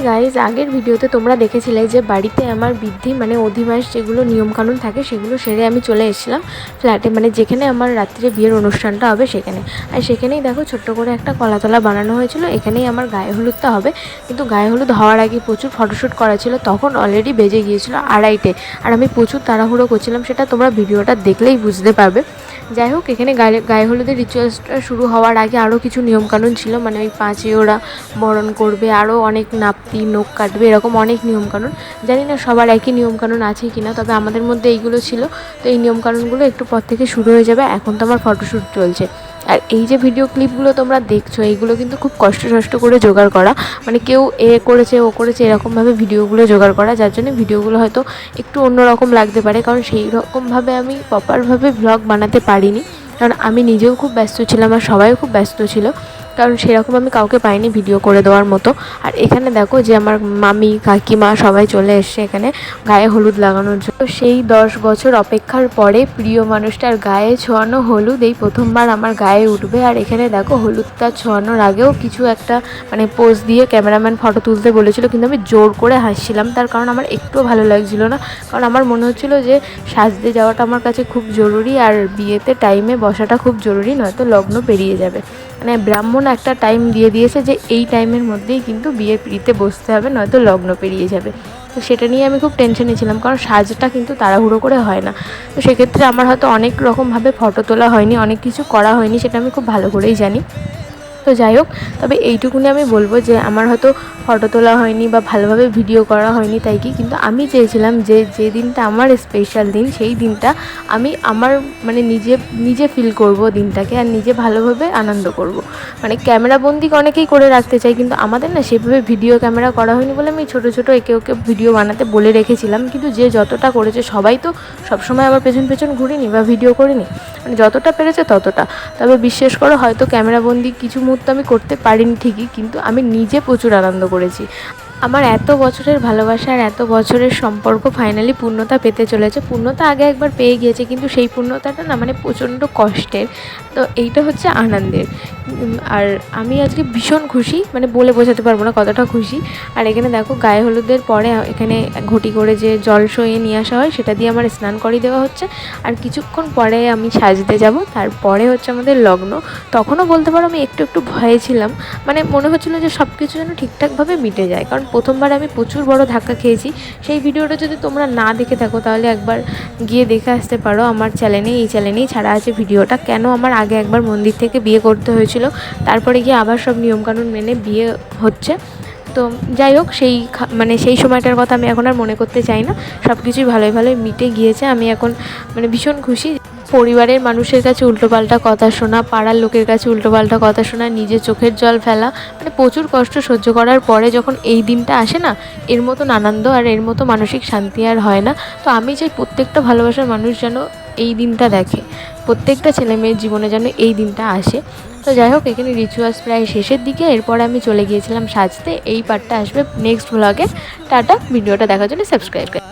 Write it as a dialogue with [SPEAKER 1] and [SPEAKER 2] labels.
[SPEAKER 1] Guys, আগের ভিডিওতে তোমরা দেখেছিলে যে বাড়িতে আমার বৃদ্ধি মানে অধিবাস যেগুলো নিয়মকানুন থাকে সেগুলো সেরে আমি চলে এসেছিলাম ফ্ল্যাটে, মানে যেখানে আমার রাত্রে বিয়ের অনুষ্ঠানটা হবে সেখানে। আর সেখানেই দেখো ছোট্ট করে একটা কলাতলা বানানো হয়েছিল, এখানেই আমার গায়ে হলুদটা হবে। কিন্তু গায়ে হলুদ হওয়ার আগে প্রচুর ফটোশ্যুট করা ছিল, তখন অলরেডি বেজে গিয়েছিল 2:30 আর আমি প্রচুর তাড়াহুড়ো করছিলাম, সেটা তোমরা ভিডিওটা দেখলেই বুঝতে পারবে। যাই হোক, এখানে গায়ে হলুদের রিচুয়ালসটা শুরু হওয়ার আগে আরও কিছু নিয়মকানুন ছিল, মানে ওই পাঁচে ওরা বরণ করবে, আরও অনেক নাপতি নখ কাটবে, এরকম অনেক নিয়মকানুন। জানি না সবার একই নিয়মকানুন আছে কি না, তবে আমাদের মধ্যে এইগুলো ছিল। তো এই নিয়মকানুনগুলো একটু পর থেকে শুরু হয়ে যাবে। এখন তো আমার ফটোশ্যুট চলছে। আর এই যে ভিডিও ক্লিপগুলো তোমরা দেখছো, এইগুলো কিন্তু খুব কষ্ট করে জোগাড় করা, মানে কেউ এ করেছে ও করেছে এরকমভাবে ভিডিওগুলো জোগাড় করা, যার জন্য ভিডিওগুলো হয়তো একটু অন্যরকম লাগতে পারে, কারণ সেই রকমভাবে আমি প্রপারভাবে ভ্লগ বানাতে পারিনি, কারণ আমি নিজেও খুব ব্যস্ত ছিলাম আর সবাইও খুব ব্যস্ত ছিল, কারণ সেরকম আমি কাউকে পাইনি ভিডিও করে দেওয়ার মতো। আর এখানে দেখো যে আমার মামি কাকিমা সবাই চলে এসছে এখানে গায়ে হলুদ লাগানোর জন্য। সেই 10 বছর অপেক্ষার পরে প্রিয় মানুষটার গায়ে ছোঁয়ানো হলুদ এই প্রথমবার আমার গায়ে উঠবে। আর এখানে দেখো হলুদটা ছোঁয়ানোর আগেও কিছু একটা মানে পোজ দিয়ে ক্যামেরাম্যান ফটো তুলতে বলেছিল, কিন্তু আমি জোর করে হাসছিলাম, তার কারণ আমার একটুও ভালো লাগছিল না, কারণ আমার মনে হচ্ছিল যে সাজতে যাওয়াটা আমার কাছে খুব জরুরি আর বিয়েতে টাইমে বসাটা খুব জরুরি, নয়তো লগ্ন পেরিয়ে যাবে। মানে ব্রাহ্মণ একটা টাইম দিয়ে দিয়েছে যে এই টাইমের মধ্যেই কিন্তু বিয়ে পিড়িতে বসতে হবে, নয়তো লগ্ন পেরিয়ে যাবে। তো সেটা নিয়ে আমি খুব টেনশনে ছিলাম, কারণ সাজটা কিন্তু তাড়াহুড়ো করে হয় না। তো সেক্ষেত্রে আমার হয়তো অনেক রকমভাবে ফটো তোলা হয়নি, অনেক কিছু করা হয়নি, সেটা আমি খুব ভালো করেই জানি। তো যাই হোক, তবে এইটুকুনি আমি বলবো যে আমার হয়তো ফটো তোলা হয়নি বা ভালোভাবে ভিডিও করা হয়নি, তাই কি, কিন্তু আমি চেয়েছিলাম যে যে দিনটা আমার স্পেশাল দিন সেই দিনটা আমি আমার মানে নিজে ফিল করব দিনটাকে, আর নিজে ভালোভাবে আনন্দ করব। মানে ক্যামেরাবন্দি অনেকেই করে রাখতে চাই, কিন্তু আমাদের না সেভাবে ভিডিও ক্যামেরা করা হয়নি বলে আমি ছোটো একে ভিডিও বানাতে বলে রেখেছিলাম, কিন্তু যে যতটা করেছে, সবাই তো সবসময় আমার পেছন ঘুরিনি বা ভিডিও করিনি, মানে যতটা পেরেছে ততটা। তবে বিশ্বাস করো, হয়তো ক্যামেরাবন্দি কিছু মুহূর্ত আমি করতে পারিনি ঠিকই, কিন্তু আমি নিজে প্রচুর আনন্দ করেছি। আমার এত বছরের ভালোবাসা আর এত বছরের সম্পর্ক ফাইনালি পূর্ণতা পেতে চলেছে। পূর্ণতা আগে একবার পেয়ে গিয়েছে, কিন্তু সেই পূর্ণতাটা না মানে প্রচণ্ড কষ্টের। তো এইটা হচ্ছে আনন্দের। আর আমি আজকে ভীষণ খুশি, মানে বলে বোঝাতে পারবো না কতটা খুশি। আর এখানে দেখো গায়ে হলুদের পরে এখানে ঘটি করে যে জল সইয়ে নিয়ে আসা হয়, সেটা দিয়ে আমার স্নান করিয়ে দেওয়া হচ্ছে। আর কিছুক্ষণ পরে আমি সাজতে যাব, তারপরে হচ্ছে আমাদের লগ্ন। তখনও বলতে পারো আমি একটু ভয়ে ছিলাম, মানে মনে হচ্ছিলো যে সব কিছু যেন ঠিকঠাকভাবে মিটে যায়, কারণ প্রথমবার আমি প্রচুর বড় ধাক্কা খেয়েছি। সেই ভিডিওটা যদি তোমরা না দেখে থাকো তাহলে একবার গিয়ে দেখে আসতে পারো, আমার এই চ্যানেলেই ছাড়া আছে ভিডিওটা, কেন আমার আগে একবার মন্দির থেকে বিয়ে করতে হয়েছিল, তারপরে গিয়ে আবার সব নিয়মকানুন মেনে বিয়ে হচ্ছে। তো যাই হোক, সেই সময়টার কথা আমি এখন আর মনে করতে চাই না, সব কিছুই ভালোই মিটে গিয়েছে। আমি এখন মানে ভীষণ খুশি। পরিবারের মানুষের কাছে উল্টোপাল্টা কথা শোনা, পাড়ার লোকের কাছে উল্টোপাল্টা কথা শোনা, নিজের চোখের জল ফেলা, মানে প্রচুর কষ্ট সহ্য করার পরে যখন এই দিনটা আসে না, এর মতন আনন্দ আর এর মতো মানসিক শান্তি আর হয় না। তো আমি চাই প্রত্যেকটা ভালোবাসার মানুষ যেন এই দিনটা দেখে, প্রত্যেকটা ছেলে মেয়ের জীবনে যেন এই দিনটা আসে। তো যাই হোক, এখানে রিচুয়ালস প্রায় শেষের দিকে, এরপর আমি চলে গিয়েছিলাম সাজতে। এই পার্টটা আসবে নেক্সট ব্লগে। টাটা, ভিডিওটা দেখার জন্য সাবস্ক্রাইব করুন।